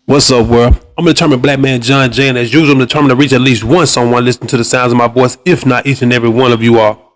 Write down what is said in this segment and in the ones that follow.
What's up, world? I'm a determined black man, John Jay, and as usual, I'm determined to reach at least one someone listening to the sounds of my voice, if not each and every one of you all.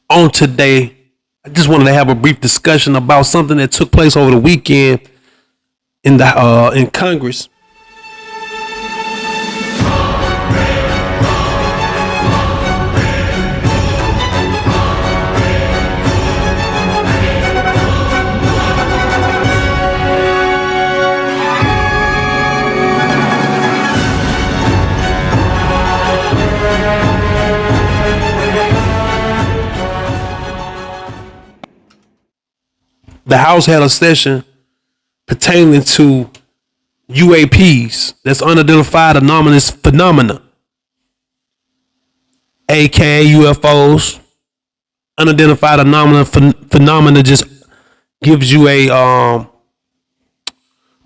On today, I just wanted to have a brief discussion about something that took place over the weekend in Congress. The House had a session pertaining to UAPs, that's unidentified anomalous phenomena, aka UFOs. Unidentified anomalous phenomena just gives you a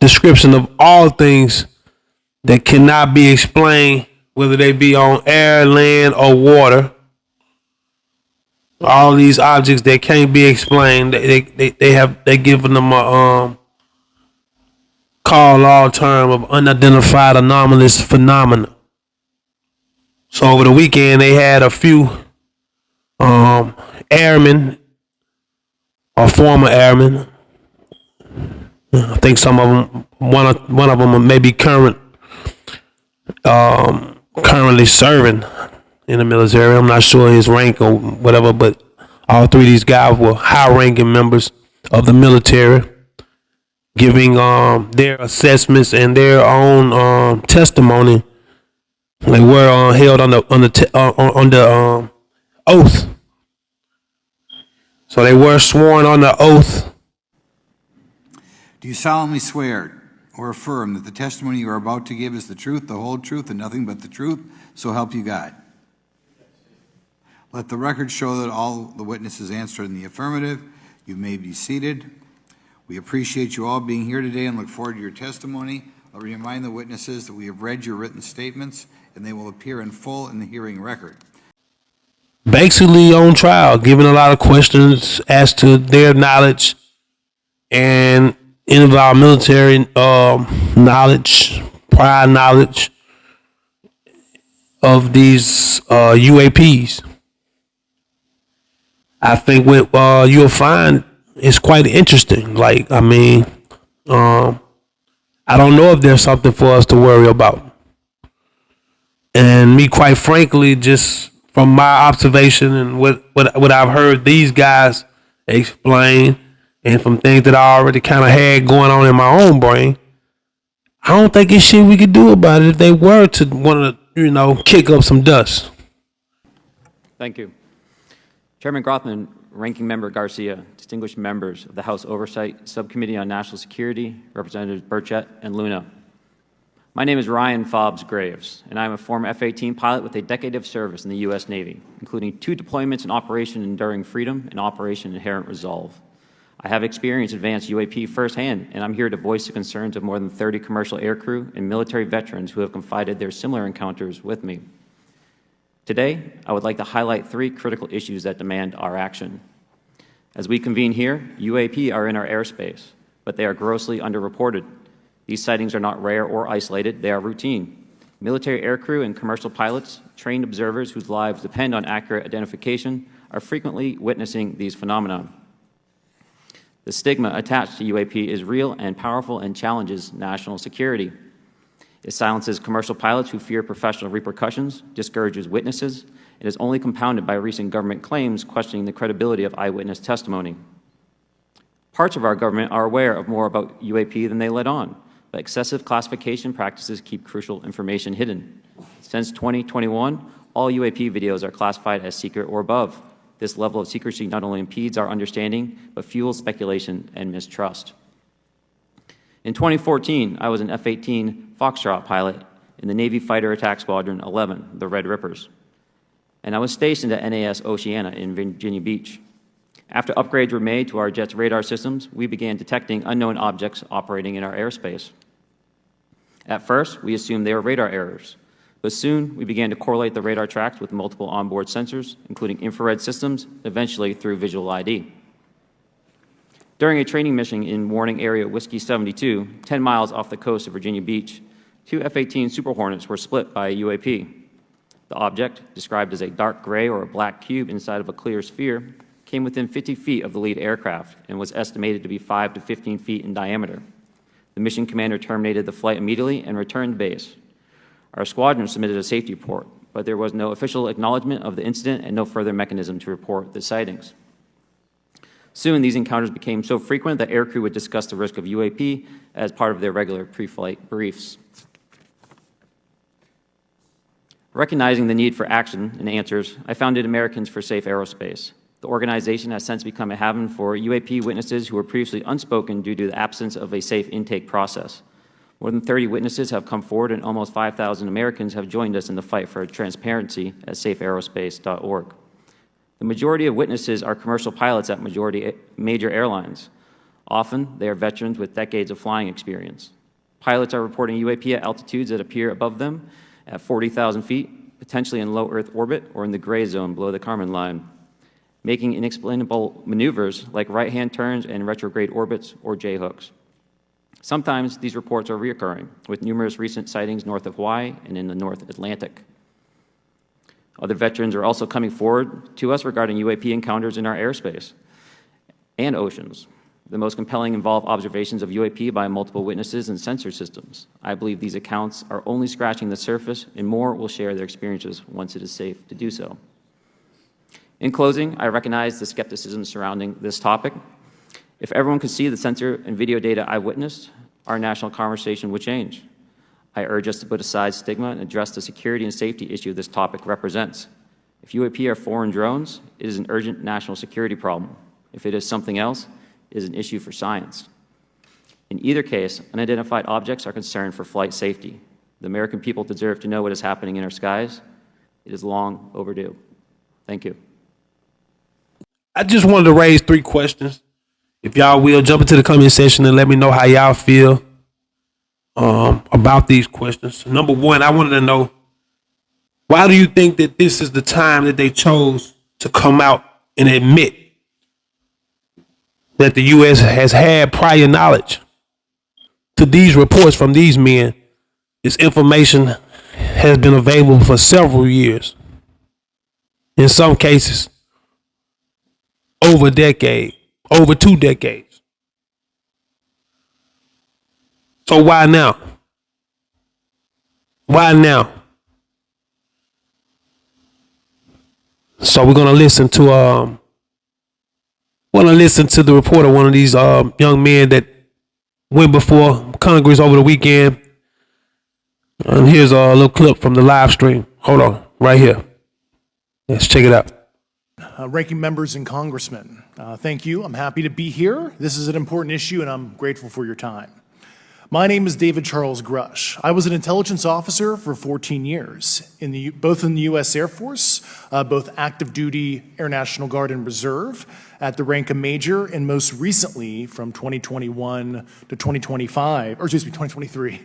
description of all things that cannot be explained, whether they be on air, land, or water. All these objects that can't be explained, they given them a call all term of unidentified anomalous phenomena. So over the weekend they had a few airmen or former airmen. I think some of them, one of them may be currently serving in the military. I'm not sure his rank or whatever, but all three of these guys were high-ranking members of the military, giving their assessments and their own testimony. They were held on the oath. So they were sworn on the oath. Do you solemnly swear or affirm that the testimony you are about to give is the truth, the whole truth, and nothing but the truth, so help you God? Let the record show that all the witnesses answered in the affirmative. You may be seated. We appreciate you all being here today and look forward to your testimony. I'll remind the witnesses that we have read your written statements and they will appear in full in the hearing record. Basically on trial, giving a lot of questions as to their knowledge and any of our military knowledge, prior knowledge of these UAPs. I think what you'll find is quite interesting. Like, I mean, I don't know if there's something for us to worry about. And me, quite frankly, just from my observation and what I've heard these guys explain, and from things that I already kind of had going on in my own brain, I don't think it's shit we could do about it if they were to want to, kick up some dust. Thank you. Chairman Grothman, Ranking Member Garcia, distinguished members of the House Oversight Subcommittee on National Security, Representatives Burchett and Luna. My name is Ryan Fobbs Graves, and I am a former F-18 pilot with a decade of service in the U.S. Navy, including 2 deployments in Operation Enduring Freedom and Operation Inherent Resolve. I have experienced advanced UAP firsthand, and I'm here to voice the concerns of more than 30 commercial aircrew and military veterans who have confided their similar encounters with me. Today, I would like to highlight 3 critical issues that demand our action. As we convene here, UAP are in our airspace, but they are grossly underreported. These sightings are not rare or isolated, they are routine. Military aircrew and commercial pilots, trained observers whose lives depend on accurate identification, are frequently witnessing these phenomena. The stigma attached to UAP is real and powerful and challenges national security. It silences commercial pilots who fear professional repercussions, discourages witnesses, and is only compounded by recent government claims questioning the credibility of eyewitness testimony. Parts of our government are aware of more about UAP than they let on, but excessive classification practices keep crucial information hidden. Since 2021, all UAP videos are classified as secret or above. This level of secrecy not only impedes our understanding, but fuels speculation and mistrust. In 2014, I was an F-18 Foxtrot pilot in the Navy Fighter Attack Squadron 11, the Red Rippers, and I was stationed at NAS Oceana in Virginia Beach. After upgrades were made to our jet's radar systems, we began detecting unknown objects operating in our airspace. At first, we assumed they were radar errors, but soon we began to correlate the radar tracks with multiple onboard sensors, including infrared systems, eventually through visual ID. During a training mission in Warning Area Whiskey 72, 10 miles off the coast of Virginia Beach, two F-18 Super Hornets were split by a UAP. The object, described as a dark gray or a black cube inside of a clear sphere, came within 50 feet of the lead aircraft and was estimated to be 5 to 15 feet in diameter. The mission commander terminated the flight immediately and returned to base. Our squadron submitted a safety report, but there was no official acknowledgement of the incident and no further mechanism to report the sightings. Soon, these encounters became so frequent that aircrew would discuss the risk of UAP as part of their regular pre-flight briefs. Recognizing the need for action and answers, I founded Americans for Safe Aerospace. The organization has since become a haven for UAP witnesses who were previously unspoken due to the absence of a safe intake process. More than 30 witnesses have come forward, and almost 5,000 Americans have joined us in the fight for transparency at safeaerospace.org. The majority of witnesses are commercial pilots at major airlines. Often, they are veterans with decades of flying experience. Pilots are reporting UAP at altitudes that appear above them at 40,000 feet, potentially in low Earth orbit or in the gray zone below the Kármán line, making inexplainable maneuvers like right-hand turns and retrograde orbits or J-hooks. Sometimes these reports are reoccurring, with numerous recent sightings north of Hawaii and in the North Atlantic. Other veterans are also coming forward to us regarding UAP encounters in our airspace and oceans. The most compelling involve observations of UAP by multiple witnesses and sensor systems. I believe these accounts are only scratching the surface, and more will share their experiences once it is safe to do so. In closing, I recognize the skepticism surrounding this topic. If everyone could see the sensor and video data I witnessed, our national conversation would change. I urge us to put aside stigma and address the security and safety issue this topic represents. If UAP are foreign drones, it is an urgent national security problem. If it is something else, it is an issue for science. In either case, unidentified objects are concerned for flight safety. The American people deserve to know what is happening in our skies. It is long overdue. Thank you. I just wanted to raise 3 questions. If y'all will, jump into the comment section and let me know how y'all feel about these questions. Number 1, I wanted to know, why do you think that this is the time that they chose to come out and admit that the U.S. has had prior knowledge to these reports from these men? This information has been available for several years. In some cases, over a decade, over 2 decades. So why now? Why now? So we're gonna listen to the report of one of these young men that went before Congress over the weekend. And here's a little clip from the live stream. Hold on, right here. Let's check it out. Ranking members and congressmen, thank you. I'm happy to be here. This is an important issue, and I'm grateful for your time. My name is David Charles Grush. I was an intelligence officer for 14 years, both in the U.S. Air Force, both active duty, Air National Guard, and Reserve, at the rank of major, and most recently from 2021 to 2023,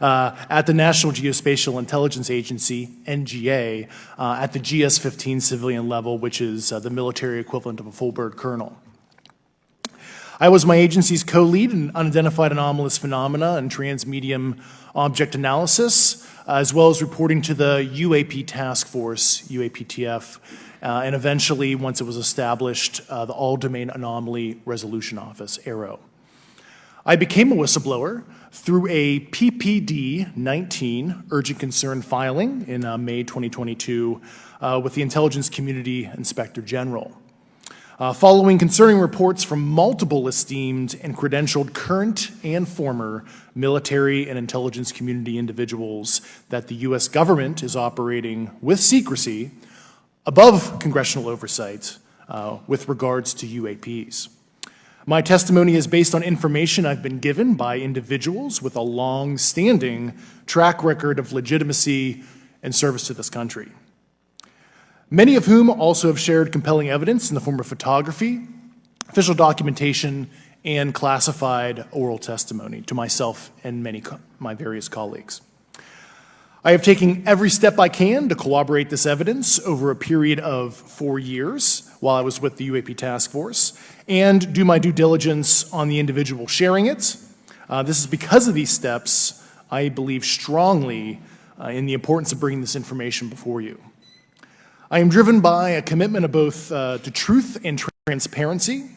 at the National Geospatial Intelligence Agency, NGA, at the GS-15 civilian level, which is the military equivalent of a full bird colonel. I was my agency's co-lead in unidentified anomalous phenomena and transmedium object analysis, as well as reporting to the UAP task force, UAPTF, and eventually, once it was established, the All-Domain Anomaly Resolution Office, AARO. I became a whistleblower through a PPD-19 urgent concern filing in May 2022 with the Intelligence Community Inspector General. Following concerning reports from multiple esteemed and credentialed current and former military and intelligence community individuals that the U.S. government is operating with secrecy above congressional oversight with regards to UAPs. My testimony is based on information I've been given by individuals with a long-standing track record of legitimacy and service to this country, many of whom also have shared compelling evidence in the form of photography, official documentation, and classified oral testimony to myself and my various colleagues. I have taken every step I can to corroborate this evidence over a period of 4 years while I was with the UAP Task Force and do my due diligence on the individual sharing it. This is because of these steps, I believe strongly in the importance of bringing this information before you. I am driven by a commitment of both to truth and transparency,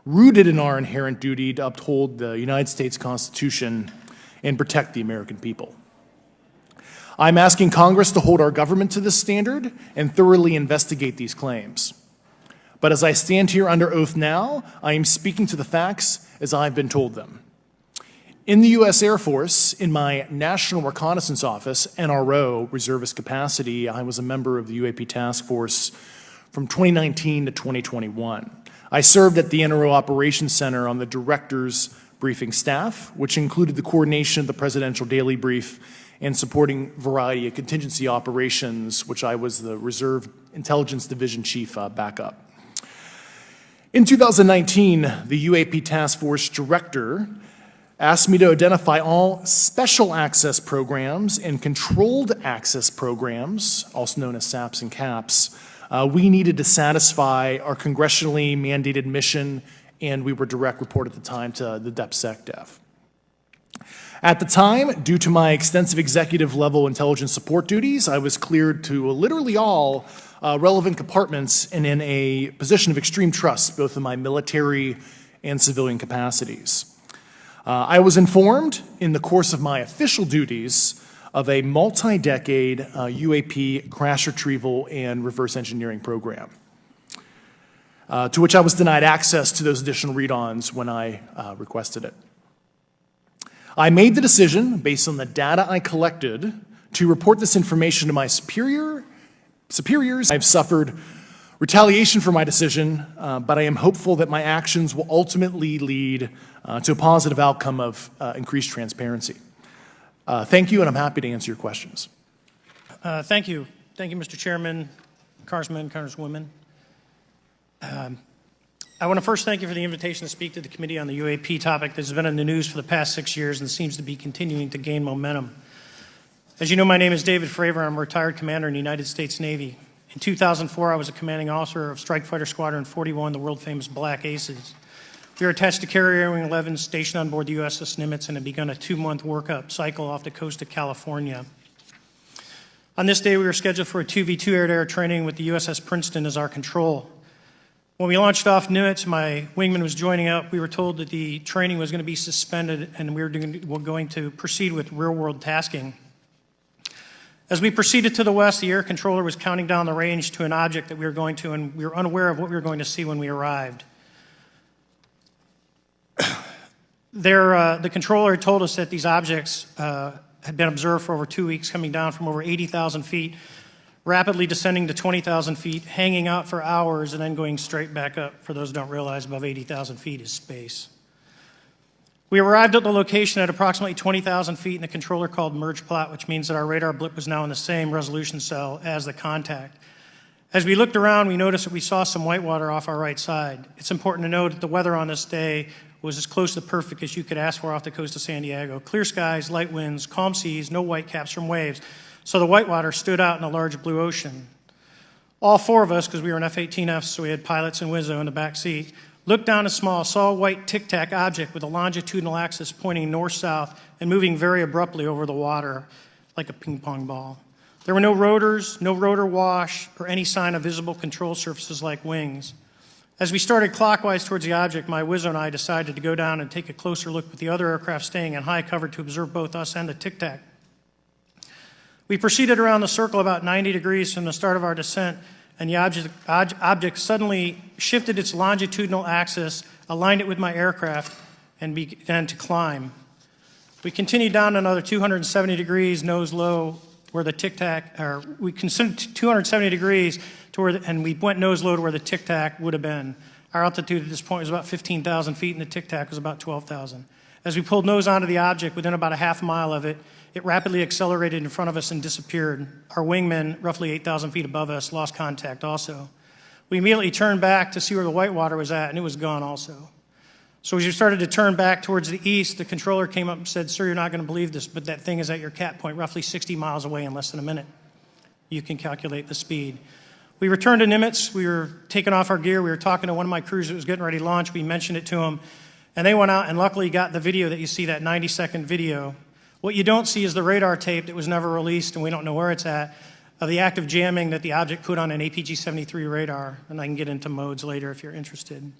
rooted in our inherent duty to uphold the United States Constitution and protect the American people. I'm asking Congress to hold our government to this standard and thoroughly investigate these claims. But as I stand here under oath now, I am speaking to the facts as I've been told them. In the U.S. Air Force, in my National Reconnaissance Office, NRO, reservist capacity, I was a member of the UAP Task Force from 2019 to 2021. I served at the NRO Operations Center on the Director's Briefing staff, which included the coordination of the Presidential Daily Brief and supporting variety of contingency operations, which I was the Reserve Intelligence Division Chief backup. In 2019, the UAP Task Force Director asked me to identify all special access programs and controlled access programs, also known as SAPs and CAPs, we needed to satisfy our congressionally mandated mission, and we were direct report at the time to the DepSecDef. At the time, due to my extensive executive level intelligence support duties, I was cleared to literally all relevant compartments and in a position of extreme trust, both in my military and civilian capacities. I was informed in the course of my official duties of a multi-decade UAP crash retrieval and reverse engineering program, to which I was denied access to those additional read-ons when I requested it. I made the decision, based on the data I collected, to report this information to my superiors. I've suffered retaliation for my decision, but I am hopeful that my actions will ultimately lead to a positive outcome of increased transparency. Thank you, and I'm happy to answer your questions. Thank you. Thank you, Mr. Chairman, Congressmen, Congresswomen. I want to first thank you for the invitation to speak to the committee on the UAP topic that has been in the news for the past 6 years and seems to be continuing to gain momentum. As you know, my name is David Fravor. I'm a retired commander in the United States Navy. In 2004, I was a commanding officer of Strike Fighter Squadron 41, the world-famous Black Aces. We were attached to Carrier Wing 11, stationed on board the USS Nimitz, and had begun a 2-month workup cycle off the coast of California. On this day, we were scheduled for a 2v2 air-to-air training with the USS Princeton as our control. When we launched off Nimitz, my wingman was joining up. We were told that the training was going to be suspended and we were going to proceed with real-world tasking. As we proceeded to the west, the air controller was counting down the range to an object that we were going to, and we were unaware of what we were going to see when we arrived. The controller had told us that these objects had been observed for over 2 weeks, coming down from over 80,000 feet, rapidly descending to 20,000 feet, hanging out for hours, and then going straight back up. For those who don't realize, above 80,000 feet is space. We arrived at the location at approximately 20,000 feet, and the controller called merge plot, which means that our radar blip was now in the same resolution cell as the contact. As we looked around, we noticed that we saw some whitewater off our right side. It's important to note that the weather on this day was as close to perfect as you could ask for off the coast of San Diego. Clear skies, light winds, calm seas, no whitecaps from waves. So the whitewater stood out in a large blue ocean. All 4 of us, because we were in F-18Fs, so we had pilots and Wizzo in the back seat, looked down and saw a white tic-tac object with a longitudinal axis pointing north-south and moving very abruptly over the water like a ping-pong ball. There were no rotors, no rotor wash, or any sign of visible control surfaces like wings. As we started clockwise towards the object, my Wizzo and I decided to go down and take a closer look with the other aircraft staying in high cover to observe both us and the tic-tac. We proceeded around the circle about 90 degrees from the start of our descent, and the object suddenly shifted its longitudinal axis, aligned it with my aircraft, and began to climb. We continued down another 270 degrees, nose low, where the tic-tac, or we considered 270 degrees to where, and we went nose low to where the tic-tac would have been. Our altitude at this point was about 15,000 feet, and the tic-tac was about 12,000. As we pulled nose onto the object, within about a half mile of it, it rapidly accelerated in front of us and disappeared. Our wingmen, roughly 8,000 feet above us, lost contact also. We immediately turned back to see where the whitewater was at, and it was gone also. So as you started to turn back towards the east, the controller came up and said, "Sir, you're not going to believe this, but that thing is at your cat point roughly 60 miles away in less than a minute." You can calculate the speed. We returned to Nimitz. We were taking off our gear. We were talking to one of my crews that was getting ready to launch. We mentioned it to them, and they went out and luckily got the video that you see, that 90-second video. What you don't see is the radar tape that was never released, and we don't know where it's at, of the active jamming that the object put on an APG-73 radar, and I can get into modes later if you're interested.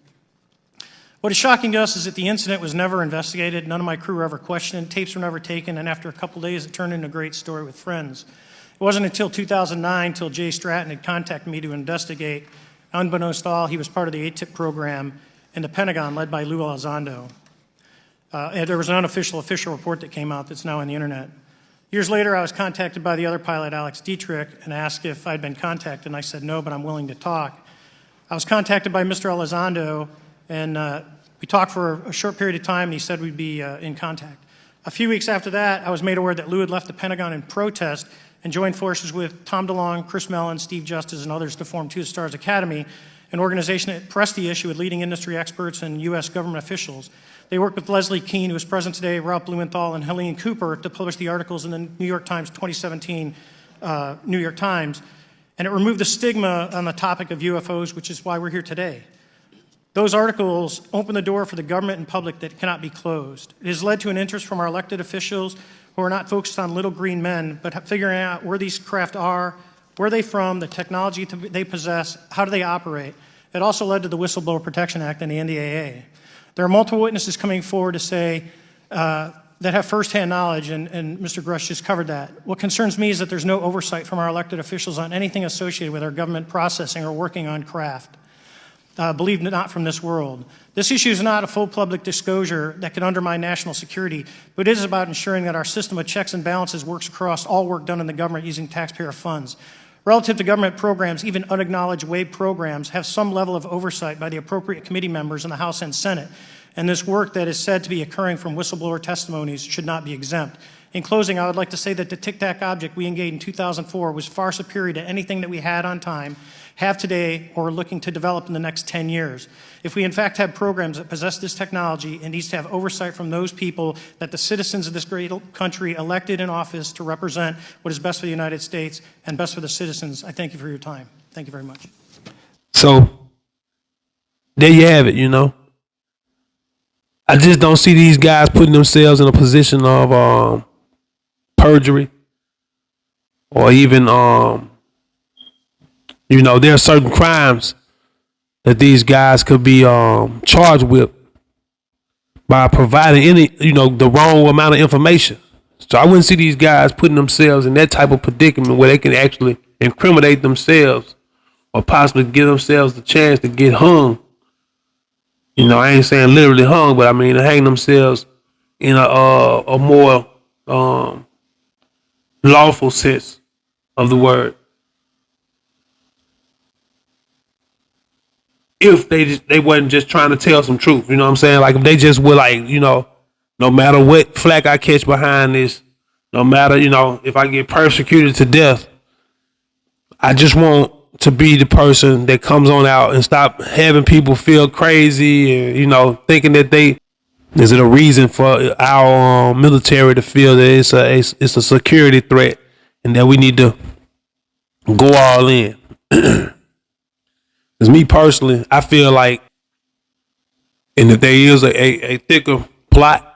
What is shocking to us is that the incident was never investigated. None of my crew were ever questioned. Tapes were never taken, and after a couple days, it turned into a great story with friends. It wasn't until 2009 until Jay Stratton had contacted me to investigate. Unbeknownst to all, he was part of the ATIP program in the Pentagon led by Lou Elizondo. And there was an official report that came out that's now on the internet. Years later, I was contacted by the other pilot, Alex Dietrich, and asked if I'd been contacted, and I said no, but I'm willing to talk. I was contacted by Mr. Elizondo, and we talked for a short period of time, and he said we'd be in contact. A few weeks after that, I was made aware that Lou had left the Pentagon in protest and joined forces with Tom DeLonge, Chris Mellon, Steve Justice, and others to form Two Stars Academy, an organization that pressed the issue with leading industry experts and U.S. government officials. They worked with Leslie Keane, who is present today, Ralph Blumenthal, and Helene Cooper to publish the articles in the New York Times 2017 New York Times, and it removed the stigma on the topic of UFOs, which is why we're here today. Those articles open the door for the government and public that cannot be closed. It has led to an interest from our elected officials who are not focused on little green men, but figuring out where these craft are, where they're from, the technology they possess, how do they operate. It also led to the Whistleblower Protection Act and the NDAA. There are multiple witnesses coming forward to say that have firsthand knowledge, and Mr. Grush just covered that. What concerns me is that there's no oversight from our elected officials on anything associated with our government processing or working on craft. Believe it not from this world. This issue is not a full public disclosure that could undermine national security, but it is about ensuring that our system of checks and balances works across all work done in the government using taxpayer funds. Relative to government programs, even unacknowledged WAVE programs have some level of oversight by the appropriate committee members in the House and Senate, and this work that is said to be occurring from whistleblower testimonies should not be exempt. In closing, I would like to say that the Tic Tac object we engaged in 2004 was far superior to anything that we had on time, have today, or are looking to develop in the next 10 years. If we in fact have programs that possess this technology, it needs to have oversight from those people that the citizens of this great country elected in office to represent what is best for the United States and best for the citizens. I thank you for your time. Thank you very much. So there you have it, you know. I just don't see these guys putting themselves in a position of perjury or even you know, there are certain crimes that these guys could be charged with by providing the wrong amount of information. So I wouldn't see these guys putting themselves in that type of predicament where they can actually incriminate themselves or possibly give themselves the chance to get hung. You know, I ain't saying literally hung, but I mean hang themselves in a more lawful sense of the word. If they wasn't just trying to tell some truth, you know what I'm saying? Like if they just were like, you know, no matter what flack I catch behind this, no matter, you know, if I get persecuted to death, I just want to be the person that comes on out and stop having people feel crazy and, you know, thinking that is it a reason for our military to feel that it's a security threat and that we need to go all in. Because me personally, I feel like, and that there is a thicker plot,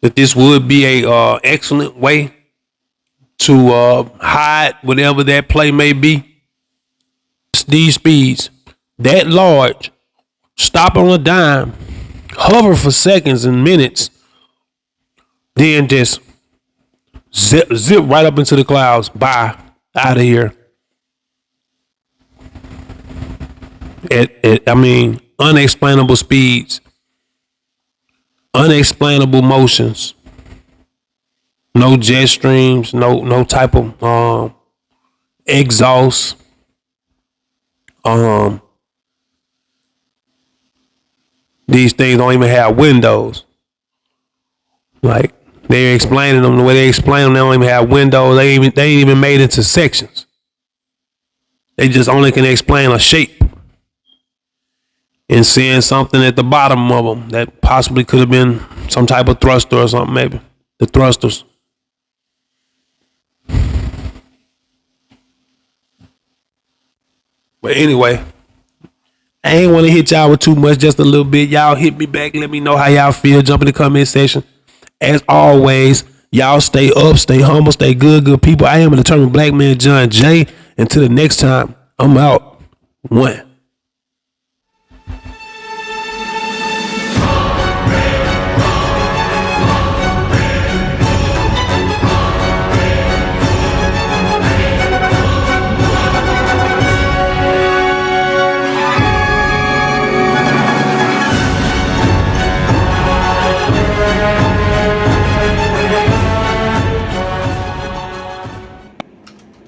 that this would be a excellent way to hide whatever that play may be. These speeds that large, stop on a dime, hover for seconds and minutes, then just zip right up into the clouds. Bye, out of here. I mean, unexplainable speeds, unexplainable motions, no jet streams, no type of exhaust. These things don't even have windows. Like they're explaining them the way they explain them. They don't even have windows. They ain't even made into sections. They just only can explain a shape. and seeing something at the bottom of them that possibly could have been some type of thruster or something, maybe. The thrusters. But anyway, I ain't want to hit y'all with too much, just a little bit. Y'all hit me back. Let me know how y'all feel. Jump in the comment section. As always, y'all stay up, stay humble, stay good people. I am a determined black man, John Jay. Until the next time, I'm out. 1.